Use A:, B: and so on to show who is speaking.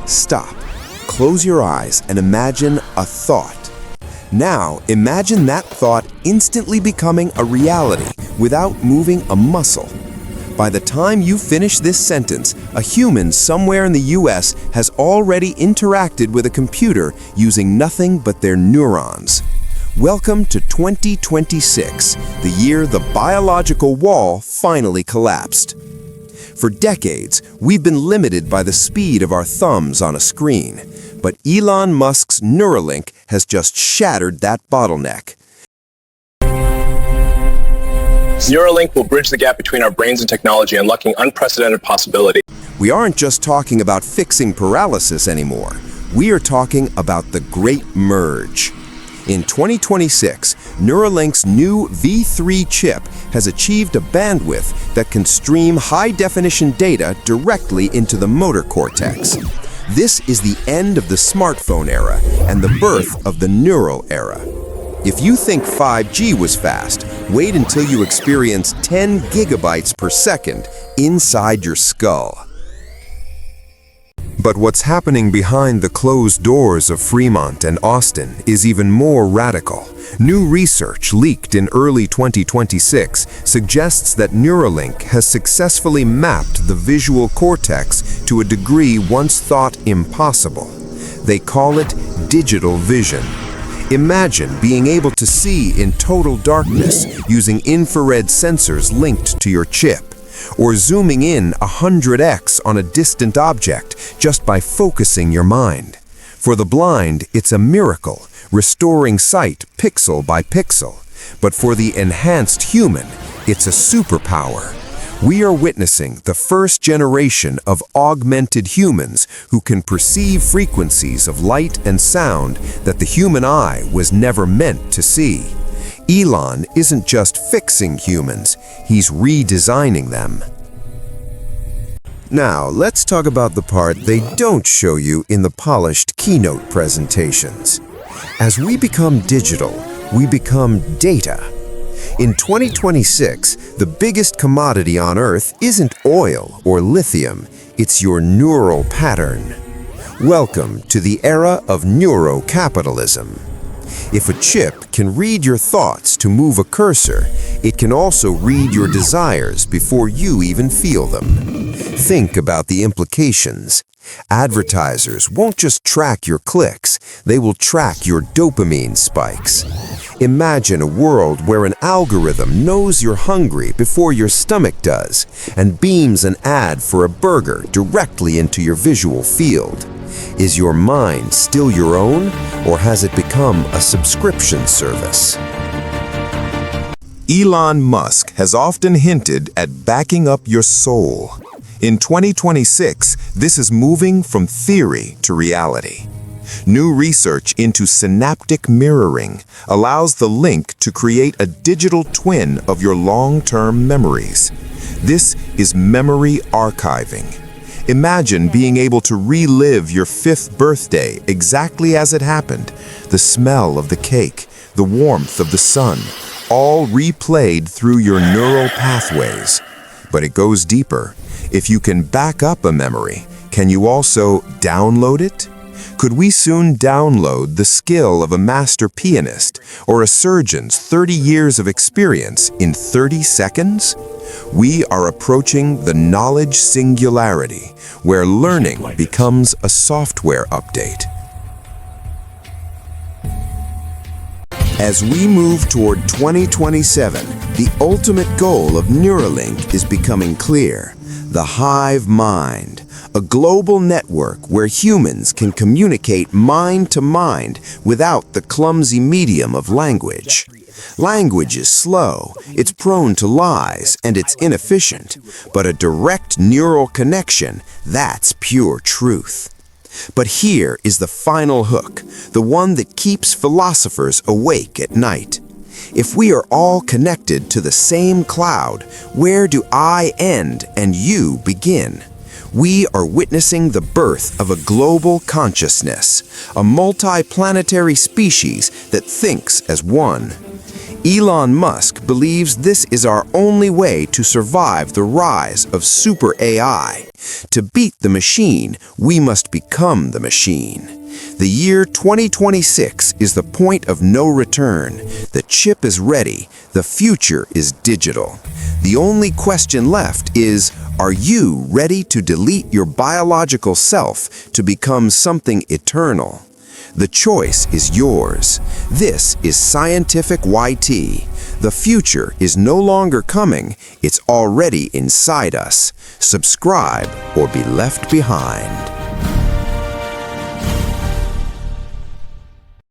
A: Stop, close your eyes, and imagine a thought. Now, imagine that thought instantly becoming a reality without moving a muscle. By the time you finish this sentence, a human somewhere in the US has already interacted with a computer using nothing but their neurons. Welcome to 2026, the year the biological wall finally collapsed. For decades, we've been limited by the speed of our thumbs on a screen, but Elon Musk's Neuralink has just shattered that bottleneck.
B: Neuralink will bridge the gap between our brains and technology, unlocking unprecedented possibility.
A: We aren't just talking about fixing paralysis anymore. We are talking about the Great Merge. In 2026, Neuralink's new V3 chip has achieved a bandwidth that can stream high-definition data directly into the motor cortex. This is the end of the smartphone era and the birth of the neural era. If you think 5G was fast, wait until you experience 10 gigabytes per second inside your skull. But what's happening behind the closed doors of Fremont and Austin is even more radical. New research leaked in early 2026 suggests that Neuralink has successfully mapped the visual cortex to a degree once thought impossible. They call it digital vision. Imagine being able to see in total darkness using infrared sensors linked to your chip, or zooming in 100x on a distant object just by focusing your mind. For the blind, it's a miracle, restoring sight pixel by pixel. But for the enhanced human, it's a superpower. We are witnessing the first generation of augmented humans who can perceive frequencies of light and sound that the human eye was never meant to see. Elon isn't just fixing humans, he's redesigning them. Now, let's talk about the part they don't show you in the polished keynote presentations. As we become digital, we become data. In 2026, the biggest commodity on Earth isn't oil or lithium, it's your neural pattern. Welcome to the era of Neuro-capitalism. If a chip can read your thoughts to move a cursor, it can also read your desires before you even feel them. Think about the implications. Advertisers won't just track your clicks, they will track your dopamine spikes. Imagine a world where an algorithm knows you're hungry before your stomach does and beams an ad for a burger directly into your visual field. Is your mind still your own, or has it become a subscription service? Elon Musk has often hinted at backing up your soul. In 2026, this is moving from theory to reality. New research into synaptic mirroring allows the link to create a digital twin of your long-term memories. This is memory archiving. Imagine being able to relive your 5th birthday exactly as it happened. The smell of the cake, the warmth of the sun, all replayed through your neural pathways. But it goes deeper. If you can back up a memory, can you also download it? Could we soon download the skill of a master pianist or a surgeon's 30 years of experience in 30 seconds? We are approaching the knowledge singularity, where learning becomes a software update. As we move toward 2027, the ultimate goal of Neuralink is becoming clear: the Hive mind. A global network where humans can communicate mind to mind without the clumsy medium of language. Language is slow, it's prone to lies, and it's inefficient. But a direct neural connection, that's pure truth. But here is the final hook, the one that keeps philosophers awake at night. If we are all connected to the same cloud, where do I end and you begin? We are witnessing the birth of a global consciousness, a multi-planetary species that thinks as one. Elon Musk believes this is our only way to survive the rise of super AI. To beat the machine, we must become the machine. The year 2026 is the point of no return. The chip is ready. The future is digital. The only question left is, are you ready to delete your biological self to become something eternal? The choice is yours. This is Scientific YT. The future is no longer coming, it's already inside us. Subscribe or be left behind.